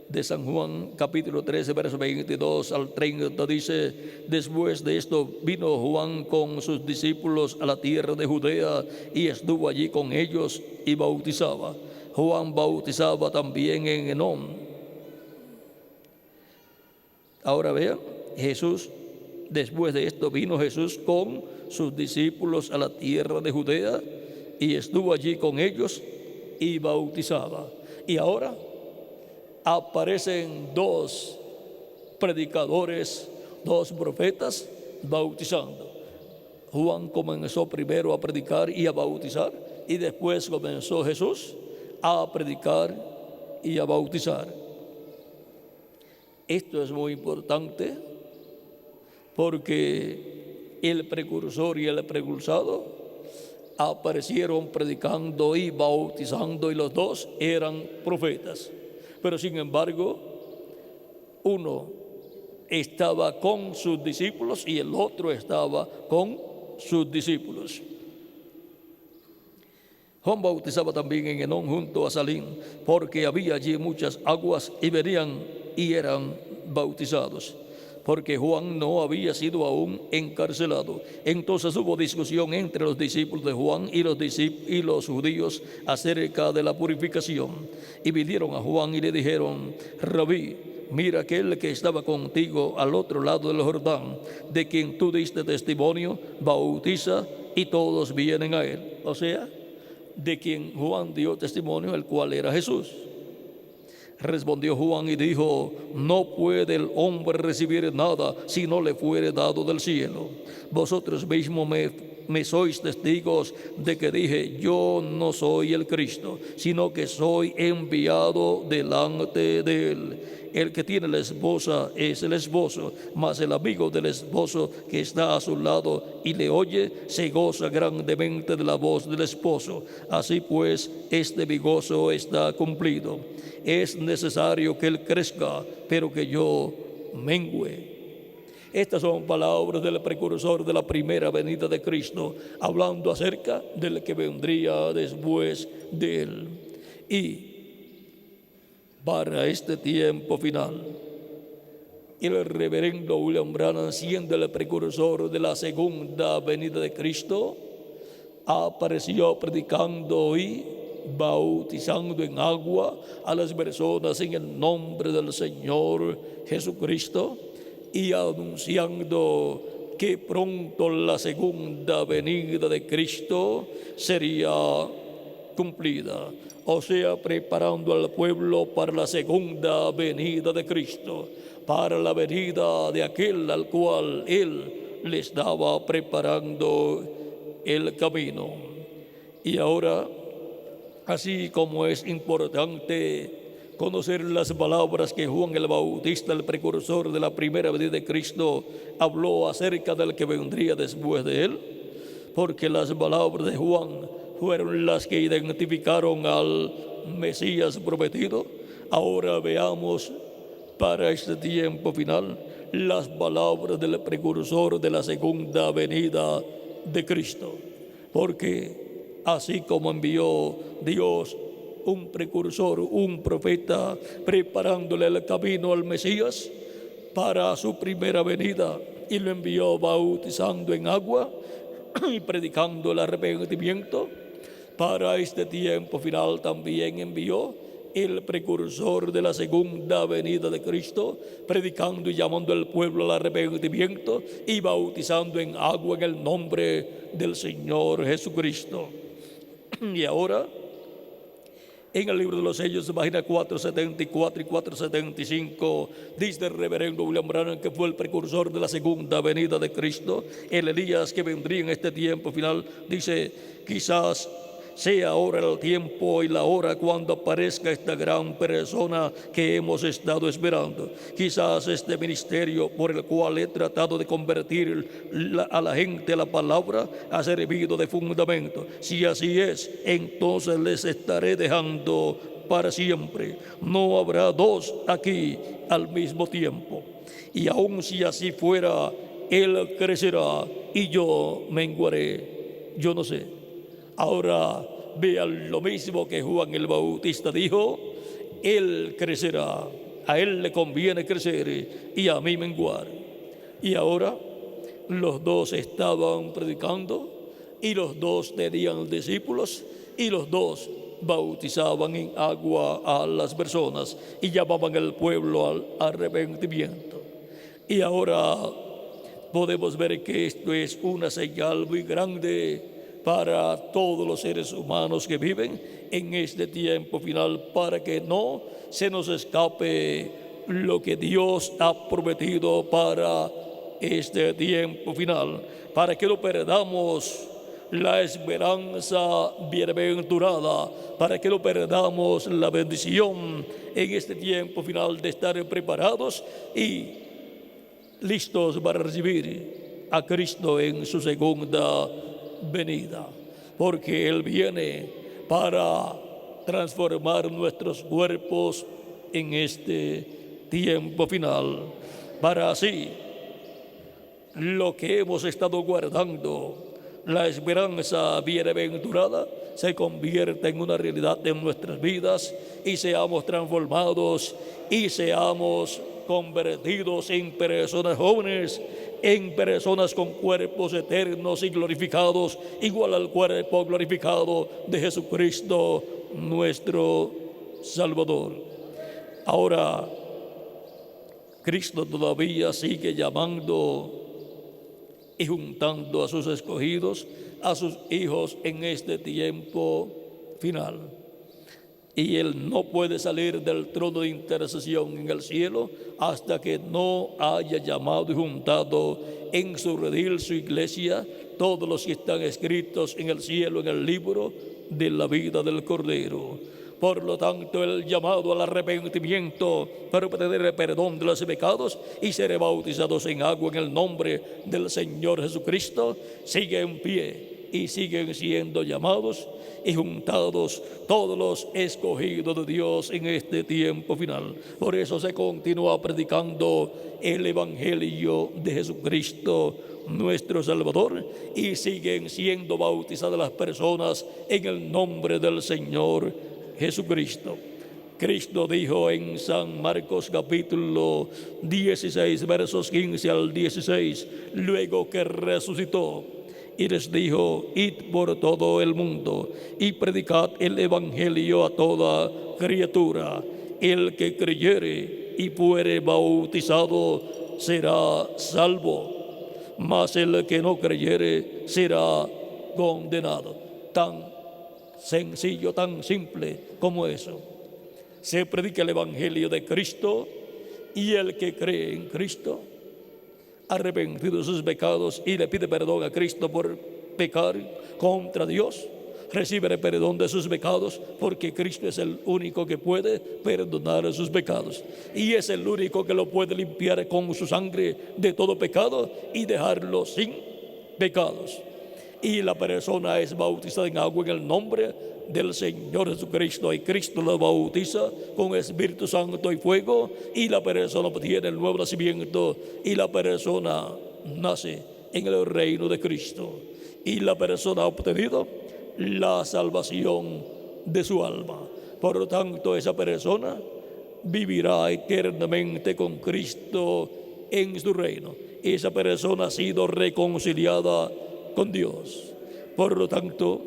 de San Juan, capítulo 13, verso 22 al 30, dice: después de esto vino Juan con sus discípulos a la tierra de Judea y estuvo allí con ellos y bautizaba. Juan bautizaba también en Enón. Ahora vean, después de esto vino Jesús con sus discípulos a la tierra de Judea y estuvo allí con ellos y bautizaba. Y ahora aparecen dos predicadores, dos profetas bautizando. Juan comenzó primero a predicar y a bautizar, y después comenzó Jesús a predicar y a bautizar. Esto es muy importante porque el precursor y el precursado aparecieron predicando y bautizando, y los dos eran profetas. Pero sin embargo, uno estaba con sus discípulos y el otro estaba con sus discípulos. Juan bautizaba también en Enón junto a Salim, porque había allí muchas aguas, y venían y eran bautizados, porque Juan no había sido aún encarcelado. Entonces hubo discusión entre los discípulos de Juan y los judíos acerca de la purificación. Y vinieron a Juan y le dijeron: Rabí, mira, aquel que estaba contigo al otro lado del Jordán, de quien tú diste testimonio, bautiza, y todos vienen a él. O sea, de quien Juan dio testimonio, el cual era Jesús. Respondió Juan y dijo: no puede el hombre recibir nada si no le fuere dado del cielo. Vosotros mismos me sois testigos de que dije: yo no soy el Cristo, sino que soy enviado delante de él. el que tiene la esposa es el esposo, mas el amigo del esposo que está a su lado y le oye, se goza grandemente de la voz del esposo. Así pues, este mi gozo está cumplido. Es necesario que él crezca, pero que yo mengüe. Estas son palabras del precursor de la primera venida de Cristo, hablando acerca del que vendría después de él. Y para este tiempo final, el reverendo William Branham, siendo el precursor de la segunda venida de Cristo, apareció predicando y bautizando en agua a las personas en el nombre del Señor Jesucristo y anunciando que pronto la segunda venida de Cristo sería cumplida, o sea, preparando al pueblo para la segunda venida de Cristo, para la venida de aquel al cual Él le estaba preparando el camino. Y ahora, así como es importante conocer las palabras que Juan el Bautista, el precursor de la primera venida de Cristo, habló acerca del que vendría después de él, porque las palabras de Juan fueron las que identificaron al Mesías prometido. Ahora veamos para este tiempo final las palabras del precursor de la segunda venida de Cristo, porque así como envió Dios un precursor, un profeta, preparándole el camino al Mesías para su primera venida, y lo envió bautizando en agua y predicando el arrepentimiento, para este tiempo final también envió el precursor de la segunda venida de Cristo, predicando y llamando al pueblo al arrepentimiento y bautizando en agua en el nombre del Señor Jesucristo. Y ahora, en el libro de los sellos, página 474 y 475, dice el reverendo William Branham, que fue el precursor de la segunda venida de Cristo, el Elías que vendría en este tiempo final. Dice: quizás sea ahora el tiempo y la hora cuando aparezca esta gran persona que hemos estado esperando. Quizás este ministerio por el cual he tratado de convertir a la gente a la palabra ha servido de fundamento. Si así es, entonces les estaré dejando para siempre. No habrá dos aquí al mismo tiempo. Y aun si así fuera, Él crecerá y yo menguaré. Yo no sé. Ahora vean lo mismo que Juan el Bautista dijo: Él crecerá, a Él le conviene crecer y a mí menguar. Y ahora los dos estaban predicando y los dos tenían discípulos y los dos bautizaban en agua a las personas y llamaban al pueblo al arrepentimiento. Y ahora podemos ver que esto es una señal muy grande para todos los seres humanos que viven en este tiempo final, para que no se nos escape lo que Dios ha prometido para este tiempo final, para que no perdamos la esperanza bienaventurada, para que no perdamos la bendición en este tiempo final de estar preparados y listos para recibir a Cristo en su segunda venida, porque Él viene para transformar nuestros cuerpos en este tiempo final, para así lo que hemos estado guardando, la esperanza bienaventurada, se convierta en una realidad en nuestras vidas y seamos transformados y seamos convertidos en personas jóvenes, en personas con cuerpos eternos y glorificados, igual al cuerpo glorificado de Jesucristo, nuestro Salvador. Ahora, Cristo todavía sigue llamando y juntando a sus escogidos, a sus hijos en este tiempo final. Y Él no puede salir del trono de intercesión en el cielo hasta que no haya llamado y juntado en su redil, su iglesia, todos los que están escritos en el cielo, en el libro de la vida del Cordero. Por lo tanto, el llamado al arrepentimiento para obtener el perdón de los pecados y ser bautizados en agua en el nombre del Señor Jesucristo sigue en pie y siguen siendo llamados y juntados todos los escogidos de Dios en este tiempo final. Por eso se continúa predicando el Evangelio de Jesucristo, nuestro Salvador, y siguen siendo bautizadas las personas en el nombre del Señor Jesucristo. Cristo dijo en San Marcos capítulo 16, versos 15 al 16, luego que resucitó, y les dijo: id por todo el mundo y predicad el Evangelio a toda criatura. El que creyere y fuere bautizado será salvo, mas el que no creyere será condenado. Tan sencillo, tan simple como eso. Se predica el Evangelio de Cristo y el que cree en Cristo, arrepentido de sus pecados y le pide perdón a Cristo por pecar contra Dios, recibe el perdón de sus pecados, porque Cristo es el único que puede perdonar sus pecados y es el único que lo puede limpiar con su sangre de todo pecado y dejarlo sin pecados. Y la persona es bautizada en agua en el nombre del Señor Jesucristo, y Cristo lo bautiza con Espíritu Santo y fuego, y la persona obtiene el nuevo nacimiento y la persona nace en el reino de Cristo, y la persona ha obtenido la salvación de su alma. Por lo tanto, esa persona vivirá eternamente con Cristo en su reino. Esa persona ha sido reconciliada con Dios. Por lo tanto,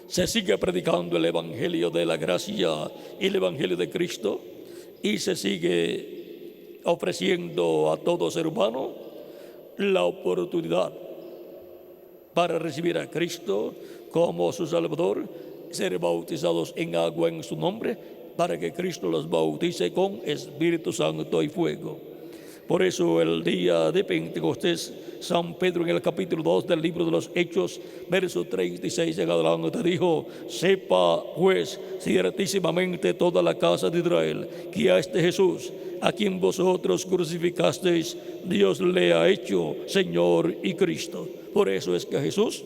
se sigue predicando el Evangelio de la gracia y el Evangelio de Cristo, y se sigue ofreciendo a todo ser humano la oportunidad para recibir a Cristo como su Salvador, ser bautizados en agua en su nombre, para que Cristo los bautice con Espíritu Santo y fuego. Por eso el día de Pentecostés, San Pedro en el capítulo 2 del libro de los Hechos, verso 36 en adelante, dijo: sepa pues ciertísimamente toda la casa de Israel que a este Jesús, a quien vosotros crucificasteis, Dios le ha hecho Señor y Cristo. Por eso es que a Jesús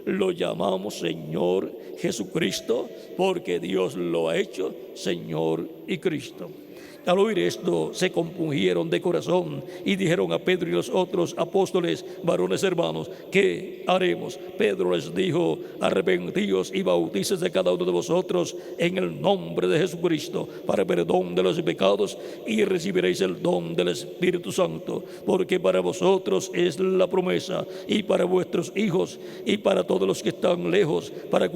lo llamamos Señor Jesucristo, porque Dios lo ha hecho Señor y Cristo. Al oír esto, se compungieron de corazón y dijeron a Pedro y los otros apóstoles: varones hermanos, ¿qué haremos? Pedro les dijo: arrepentíos y bautícese cada uno de vosotros en el nombre de Jesucristo para perdón de los pecados, y recibiréis el don del Espíritu Santo, porque para vosotros es la promesa, y para vuestros hijos, y para todos los que están lejos, para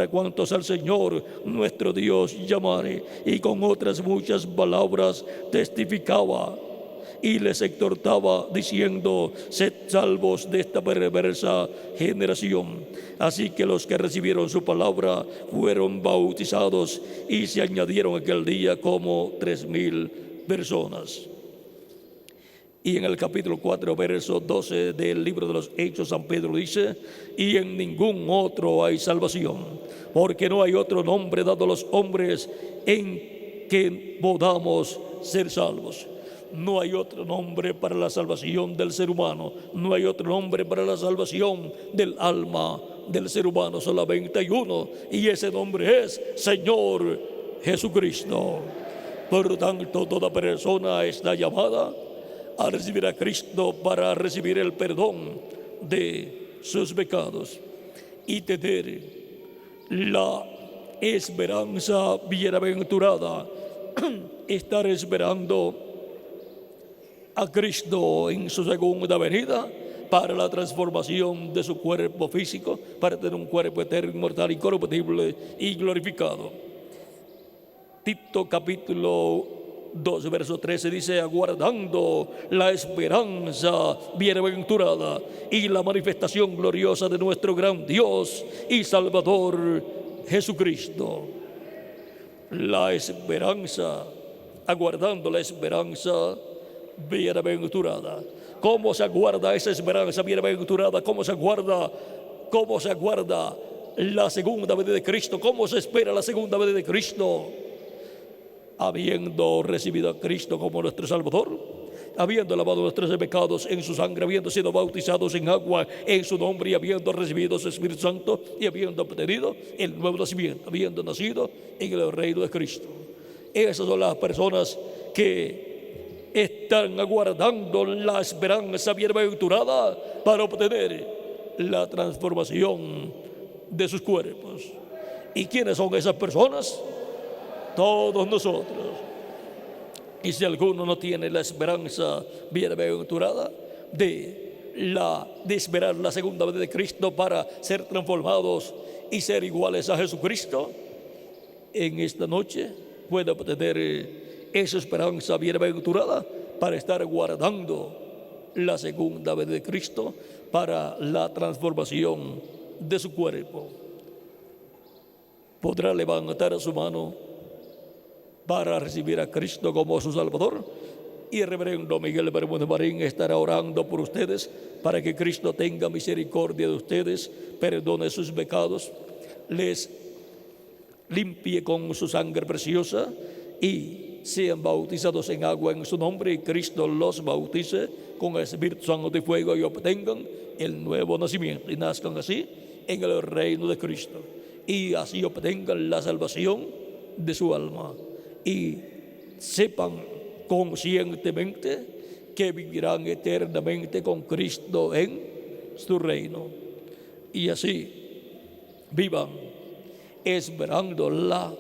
cuantos al Señor nuestro Dios llamare. Y con otras muchas palabras testificaba y les exhortaba diciendo: sed salvos de esta perversa generación. Así que los que recibieron su palabra fueron bautizados, y se añadieron aquel día como 3,000 personas. Y en el capítulo 4, verso 12 del libro de los Hechos, San Pedro dice: y en ningún otro hay salvación, porque no hay otro nombre dado a los hombres en que podamos ser salvos. No hay otro nombre para la salvación del ser humano, no hay otro nombre para la salvación del alma del ser humano, solamente hay uno, y ese nombre es Señor Jesucristo. Por lo tanto, toda persona está llamada a recibir a Cristo para recibir el perdón de sus pecados y tener la esperanza bienaventurada, estar esperando a Cristo en su segunda venida para la transformación de su cuerpo físico, para tener un cuerpo eterno, inmortal, incorruptible y glorificado. Tito capítulo 2, verso 13 dice: aguardando la esperanza bienaventurada y la manifestación gloriosa de nuestro gran Dios y Salvador Jesucristo. La esperanza, aguardando la esperanza bienaventurada. ¿Cómo se aguarda esa esperanza bienaventurada? ¿Cómo se aguarda la segunda venida de Cristo. ¿Cómo se espera la segunda venida de Cristo? Habiendo recibido a Cristo como nuestro Salvador, habiendo lavado nuestros pecados en su sangre, habiendo sido bautizados en agua en su nombre, y habiendo recibido su Espíritu Santo, y habiendo obtenido el nuevo nacimiento, habiendo nacido en el reino de Cristo. Esas son las personas que están aguardando la esperanza bienaventurada para obtener la transformación de sus cuerpos. ¿Y quiénes son esas personas? Todos nosotros. Y si alguno no tiene la esperanza bienaventurada de esperar la segunda vez de Cristo para ser transformados y ser iguales a Jesucristo, en esta noche puede obtener esa esperanza bienaventurada para estar guardando la segunda vez de Cristo para la transformación de su cuerpo. Podrá levantar su mano para recibir a Cristo como su Salvador, y el reverendo Miguel Bermúdez Marín estará orando por ustedes para que Cristo tenga misericordia de ustedes, perdone sus pecados, les limpie con su sangre preciosa y sean bautizados en agua en su nombre, y Cristo los bautice con el Espíritu Santo de fuego y obtengan el nuevo nacimiento y nazcan así en el reino de Cristo, y así obtengan la salvación de su alma y sepan conscientemente que vivirán eternamente con Cristo en su reino, y así vivan esperando la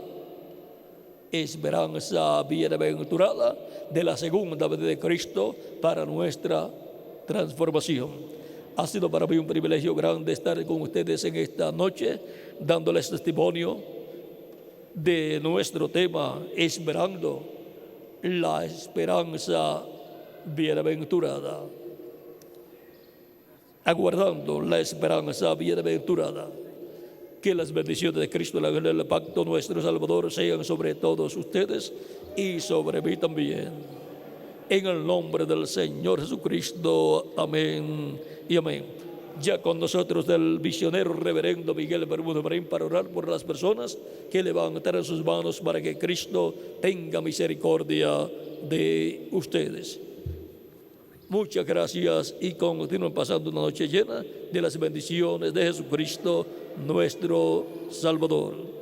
esperanza bienaventurada de la segunda venida de Cristo para nuestra transformación. Ha sido para mí un privilegio grande estar con ustedes en esta noche, dándoles testimonio de nuestro tema, esperando la esperanza bienaventurada, aguardando la esperanza bienaventurada. Que las bendiciones de Cristo, el ángel del pacto, nuestro Salvador, sean sobre todos ustedes y sobre mí también. En el nombre del Señor Jesucristo, amén y amén. Ya con nosotros el misionero reverendo Miguel Bermúdez Marín para orar por las personas que levantaron sus manos para que Cristo tenga misericordia de ustedes. Muchas gracias y continúen pasando una noche llena de las bendiciones de Jesucristo, nuestro Salvador.